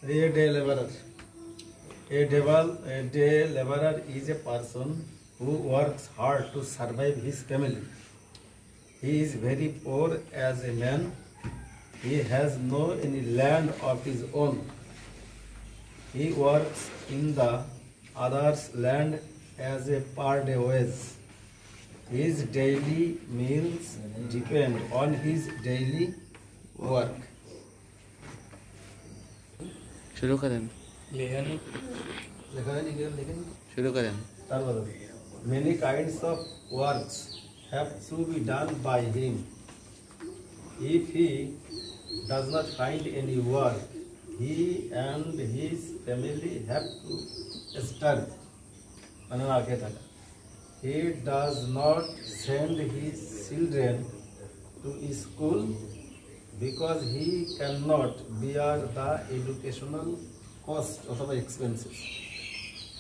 A day laborer. A day laborer is a person who works hard to survive his family. He is very poor as a man. He has no any land of his own. He works in the other's land as a per day wage. His daily meals depend on his daily work. शुरू करें शुरू करें Many kinds of works have to be done by him. If he does not find any work, he and his family have to starve. He does not send his children to school because he cannot bear the educational cost অথবা expenses.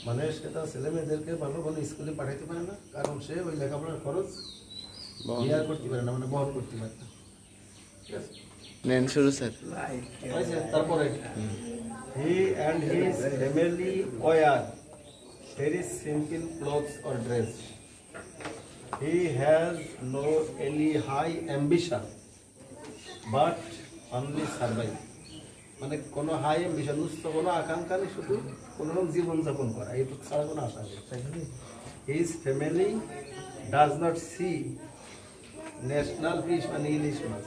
মানে সেটা ছেলে মেয়েদেরকে ভালো কোনো স্কুলে পাঠাইতে পারে না, কারণ সে ওই লেখাপড়ার খরচ বিয়ার করতে পারে না, মানে বহন করতে পারে না। ঠিক আছে, নেন শুরু স্যার। তারপরে he and his family wear very simple clothes or dress. He has no any high ambition but only survive. মানে কোনো হাই অ্যাম্বিশন, উচ্চ কোনো আকাঙ্ক্ষা নেই, শুধু কোনো জীবনযাপন করা, এইটুকু ছাড়া কোনো আশা নেই। His family does not see national fish মানে ইলিশ মাছ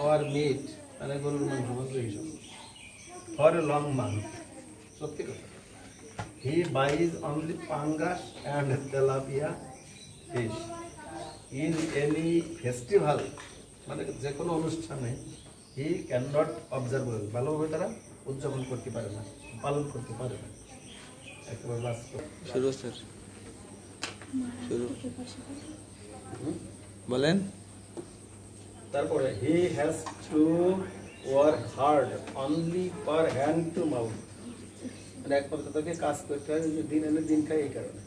or meat মানে গরুর মাংস এইসব for a long month. সত্যি কথা, he buys only pangas and tilapia fish. In any festival মানে যে কোনো অনুষ্ঠানে he cannot observe, ভালোভাবে তারা উদযাপন করতে পারে না, পালন করতে পারে না। একেবারে বাস্তব। শুরু স্যার শুরু বলেন। তারপরে he has to work hard only per hand to mouth, মানে একমাত্র তাকে কাজ করতে হয়, যে দিন এনে দিন খায়, এই কারণে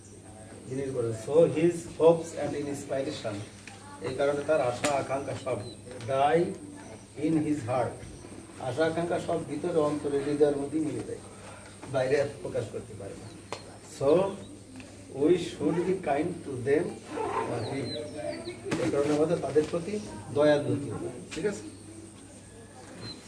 দিনের করে। so his hopes and inspiration, এই কারণে তার আশা আকাঙ্ক্ষা সব die in his heart, আশা আকাঙ্ক্ষা সব ভিতরে অন্তরে হৃদয়ের মধ্যে মিলে যায়, বাইরে প্রকাশ করতে পারে না। so we should be kind to them or him, এই কারণে আমাদের তাদের প্রতি দয়ালু হতে হবে। ঠিক আছে।